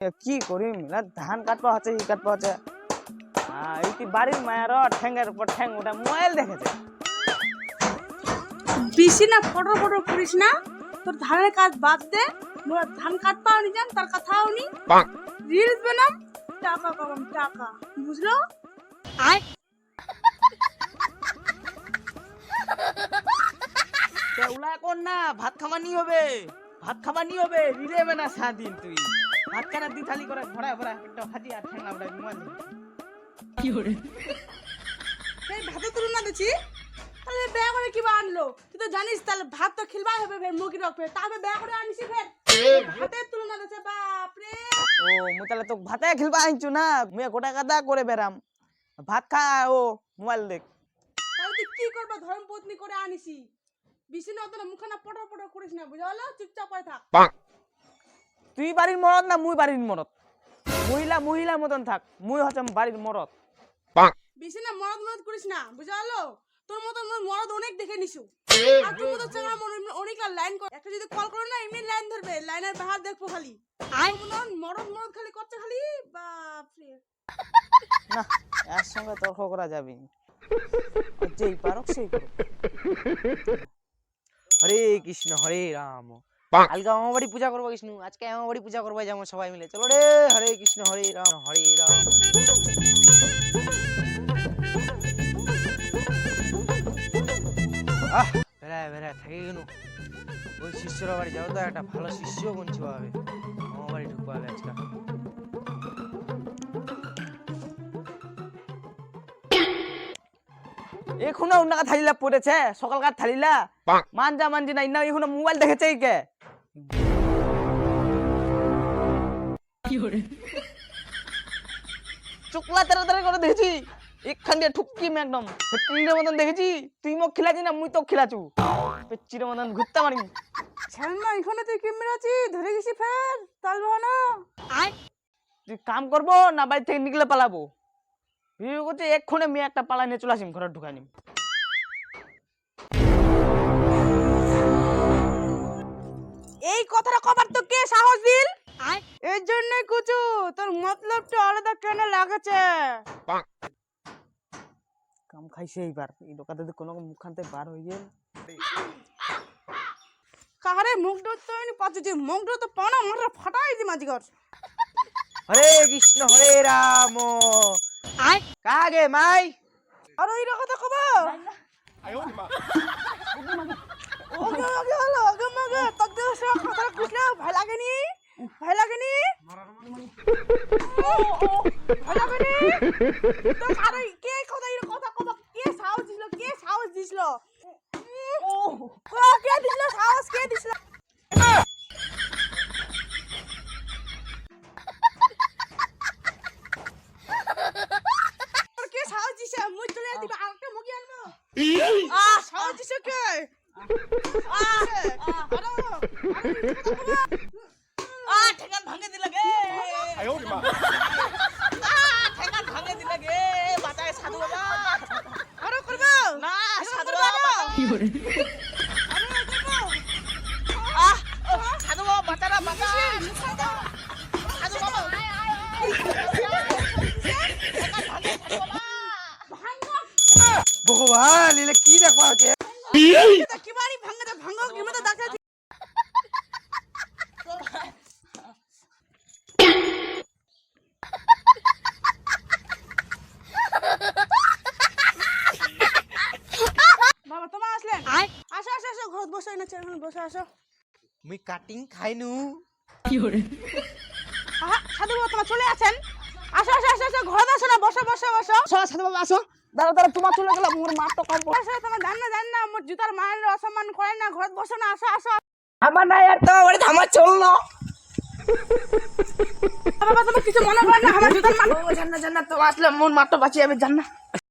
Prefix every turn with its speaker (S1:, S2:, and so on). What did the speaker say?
S1: কি করিম না ধান কাটবা হচ্ছে ই কাটবা হচ্ছে এইটি বাড়ির মায়ের ঠ্যাঙ্গের উপর ঠ্যাং ওটা মোবাইল দেখেছে।
S2: বেশি না ফটো ফটো করিস না, তোর ধানের কাজ বাদ দে। মোরা ধান কাটপাও নি জান, তার কথাও নি। রিলস বানাম, টাকা কামাম টাকা, বুঝলো? আয়
S1: ওলা কোন না ভাত খামানি হবে, ভাত খামানি হবে রিলে বেনা সাদিন তুই ভাত খানা দি থালি করে ভরা ভরা একটা ভাজি আর ঠ্যাঙ্গা ওটা মোবাইল
S2: কি করে এই ভাতে তুলনা দিছি, তাহলে বেয়া করে কিবা আনলো? তুই তো জানিস তাহলে ভাত তো খিলবাই হবে, ফের মুরগি রাখবে, তাহলে বেয়া করে আনিছি ফের ভাতে তুলনা দিছে। বাপ রে,
S1: ও মু তাহলে তো ভাতে খেলবা আনছু না, মুই গোটা গাদা করে বেরাম ভাত খা ও মোবাইল দেখ।
S2: তাহলে তুই কি করবা? ধর্ম পত্নী করে আনিছি, বেশি না অতটা মুখানা পটর পটর করিস না, বুঝালো? চুপচাপ করে থাক।
S1: তুই বাড়ির মরদ না মুই বাড়ির মরদ? মহিলা মহিলা মতন থাক, মুই হচ্ছে বাড়ির মরদ।
S2: বেশি না মরদ মরদ করিস না, বুঝালো? তোর মতন মরদ অনেক দেখে নিছু, আর তোর মতো চাঙা অনেক লাইন কর, একটা যদি কল করে না এমনি লাইন ধরবে, লাইনের বাহার দেখবো খালি। আই মরদ মরদ খালি করছে খালি। বাপ রে,
S1: না এর সঙ্গে তর্ক করা যাবে না, যেই পারক সেই করুক। হরে কৃষ্ণ হরে রাম। কালকে আমার বাড়ি পূজা করবো কৃষ্ণ, আজকে আমার বাড়ি পূজা করবো যাবো সবাই মিলে, চলো রে। হরে কৃষ্ণ হরে রাম হরে রাম। বেড়ায় বেড়ায় থাকে কেন? ওই শিষ্যর বাড়ি যাবো, তো একটা ভালো শিষ্য বঞ্চিত হবে, আমার বাড়ি ঢুকবো হবে আজকে। এখনো উন্নাকা থালিলা পড়েছে, সকালকার থালিলা মানজা মানজি না, ইন্না এখনো মোবাইল দেখেছে কে? চোখলা তেরা তেরা করে দেখেছি, একখান দিয়ে ঠুকি মে একদম ফেটলির মতন দেখেছি। তুই মোক খিলাছি না মুই তো খিলাছু, পেচির মতন ঘুরতে পারি।
S2: ছাড়না এখানে তুই কি মেরাছি ধরে গেছি ফের তালবা না। আয়
S1: তুই কাম করবো না বাড়ি থেকে নিকলে পালাবো? ভিডিও করছে এক্ষণে মেয়ে একটা পালা নিয়ে চলে আসিম, ঘরে ঢুকাই নিম।
S2: এই কথাটা কবার তো কে সাহস দিল? এর জন্য কুচু তোর মতলবটা আলাদা কেন লাগেছে?
S1: কাম খাইছে এইবার, এই দোকানে যদি কোনো মুখখান থেকে বার হয়ে গেল।
S2: কাহারে মুখটা তো এমনি পাচ্ছে, মুখটা তো পানা মারা ফাটাই দি মাঝিগর।
S1: হরে কৃষ্ণ হরে রাম।
S2: আয়
S1: কাগে মাই
S2: আর ওই কথা কব ওকে ওকে হলো ওকে মগে তক দে সব কথা কুছলা ভাই লাগেনি, ভাই লাগেনি, ভাই লাগেনি তো। আরে কে কথা এই কথা কব? কে সাহস দিছিল? কে সাহস দিছিল? ও কে দিছিল সাহস? কে দিছিল? কে সাহস দিছে? মুই চলে দিবা আরেকটা মুগি আনবো। সাহস দিছে কে?
S1: ঠেকান ভাঙে দিলা গে, ঠেকান ভাঙে দিলা গে, বাঁচায় সাধু বাবা।
S2: আরো করবো
S1: না সাধু বাবা,
S2: কি করে
S1: সাধু বাবা বাঁচারা বাঁচা, সাধু বাবা ভগবান এলে কি দেখা হচ্ছে?
S2: কি বাড়ি ভাঙে তো ভাঙো কি মতো ডাক্তার বাবা তোমা আসলেন? আসো আসো আসো, ঘর বসো না, চেয়ার বসে আসো।
S1: মুই কাটিং খাইনু।
S2: কি করে সাধু বাবা তোমার চলে আসেন? আসো আসো আসো আসো, ঘরে আসো না, বসো বসো বসো।
S1: সাধু বাবা আসো, দাঁড়া দাঁড়া তোমার চলে গেলাম, মোর মার তো কম।
S2: আসো, তোমার জান না মোর জুতার মায়ের অসম্মান করে না, ঘরে বসো না, আসো আসো।
S1: আমার না আর তো বাড়ি ধামা চললো।
S2: বাবা তুমি কিছু মনে করেন না, আমার জুতার মান
S1: জান্না জান্না তো আসলে মোর মার তো বাঁচিয়ে আমি জান্না।